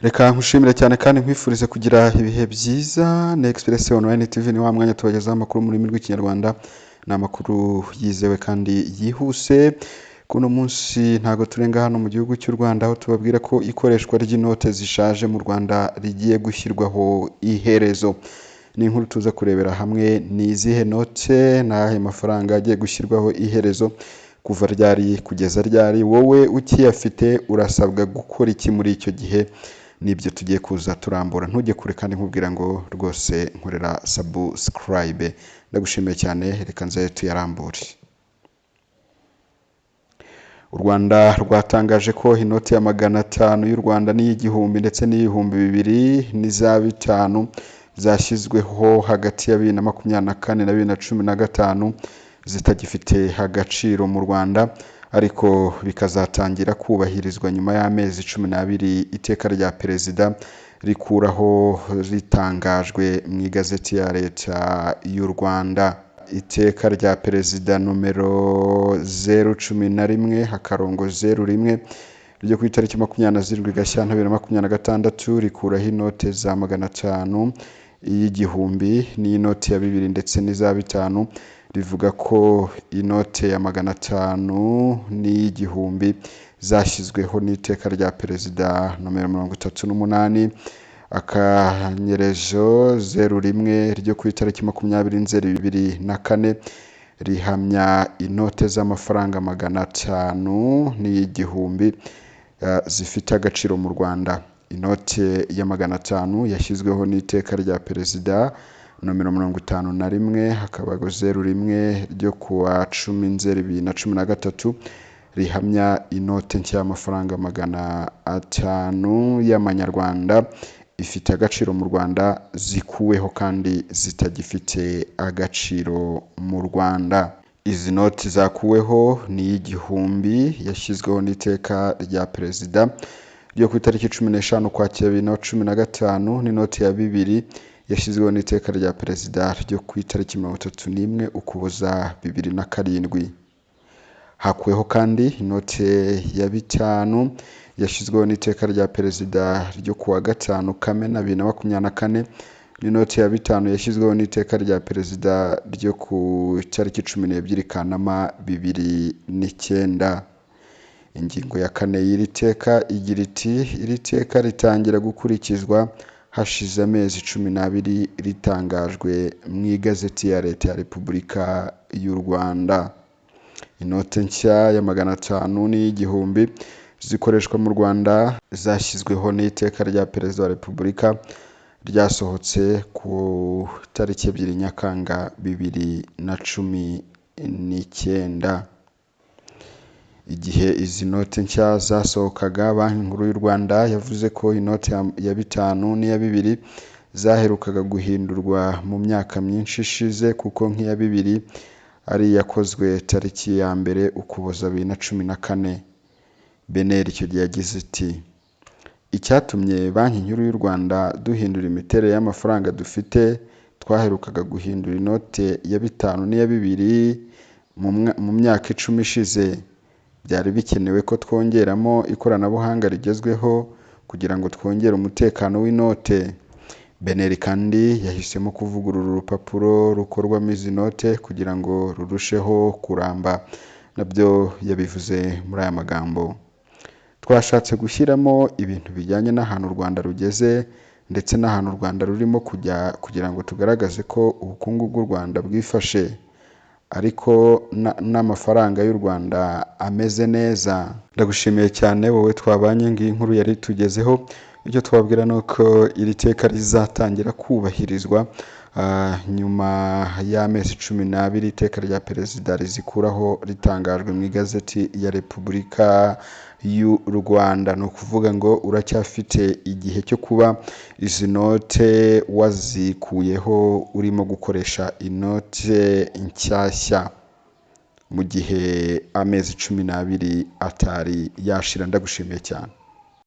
Reka nkushimire cyane kandi nkwifurize kugira ibihe byiza. Ni Express Online TV, ni wa mwanya tubagezaho amakuru mu rurimi rw'ikinyarwanda. Ni amakuru yizewe kandi yihuse. Kuno munsi ntago turenga hano mu gihugu cy'u Rwanda, aho tubabwira ko ikoreshwa ry'inote zishaje mu Rwanda rigiye gushyirwaho iherezo. Ni inkuru tuza kurebera hamwe, ni izihe note n'ahe mafaranga agiye gushyirwaho iherezo, kuva ryari kugeza ryari, wowe ukiyafite urasabwa gukora iki muri icyo gihe. Nibyo tugiye kuza turambura, ntujye kure kandi nkubwira ngo rwose nkorera subscribe. Ndagushimiye cyane, reka nze tuyarambure. U Rwanda rwatangaje ko inoti ya 500 y'u Rwanda n'iy'igihumbi ndetse n'ibihumbi 2 n'iza 5 zashyizweho hagati ya 2024 na 2015 zitagifite agaciro mu Rwanda, ariko bikazatangira kubahirizwa nyuma y'amezi 12 iteka rya perezida rikuraho ritangajwe mu igazeti ya leta y'u Rwanda. Iteka rya perezida nomero 011/01 ryo ku itariki 27 Gashyantare 2026 rikuraho inote za 500 y'igihumbi n'inoti ya 2 ndetse n'iza 5. Rivuga ko inote ya 500 n'igihumbi zashyizweho n'iteka rya perezida nomero 38 akanyerezo 01 ryo ku itariki 20/02/2024 rihamya inote z'amafaranga 500 n'igihumbi zifite agaciro mu Rwanda. Inote ya 500 yashyizweho n'iteka rya perezida nomero 51 hakabago 01 ryo kuwa 10/02/2013 rihamya inote nshya y'amafaranga 500 y'amanyarwanda ifite agaciro mu Rwanda, zikuweho kandi zitagifite agaciro mu Rwanda. Izi noti zakuweho ni y'igihumbi yashyizweho n'iteka rya perezida ryo ku itariki 15 Ukwakira 2015, n'inoti ya 2 yashyizweho n'iteka rya perezida ryo ku itariki 31 Ukuboza 2007. Hakuweho kandi inote ya 5 yashyizweho n'iteka rya perezida ryo kuwa 5 Kamena 2024, n'inoti ya 5 yashyizweho n'iteka rya perezida ryo ku itariki 12 Kanama 2009. Ingingo ya 4 y'iri teka igira iti: iri teka ritangira gukurikizwa hashize amezi 12 ritangajwe mu igazeti ya leta ya Repubulika y'u Rwanda. Inote nshya ya 500 n'igihumbi zikoreshwa mu Rwanda zashyizweho n'iteka rya perezida wa Repubulika ryasohotse ku tariki 2 Nyakanga 2019. Igihe izi note nshya zasohokaga, Banki Nkuru y'u Rwanda yavuze ko inote ya 5 n'iya 2 zaherukaga guhindurwa mu myaka myinshi ishize, kuko nk'iya 2 ari yakozwe tariki ya 1 Ukuboza 2014. Beneri icyo gihe yagize iti: icyatumye Banki Nkuru y'u Rwanda duhindura imiterere y'amafaranga dufite, twaherukaga guhindura inote ya 5 n'iya 2 mu myaka 10 ishize. Byari bikenewe ko twongeramo ikoranabuhanga rigezweho kugira ngo twongere umutekano w'inote. Beneri kandi yahisemo kuvugurura urupapuro rukorwamo izi note kugira ngo rurusheho kuramba. Nabyo yabivuze muri aya magambo: twashatse gushyiramo ibintu bijyanye n'ahantu u Rwanda rugeze ndetse n'ahantu u Rwanda rurimo kujya, kugira ngo tugaragaze ko ubukungu bw'u Rwanda bwifashe, ariko n'amafaranga y'u Rwanda ameze neza. Ndagushimiye cyane wowe twabanye, ngiyi inkuru yari tugezeho. Icyo twabwira ni uko iri teka rizatangira kubahirizwa nyuma y'amezi 12 iteka rya perezida rizikuraho ritangajwe mu igazeti ya Repubulika y'u Rwanda. Ni ukuvuga ngo uracyafite igihe cyo kuba izi note wazikuyeho urimo gukoresha inote nshyashya, mu gihe amezi 12 atari yashira. Ndagushimiye cyane.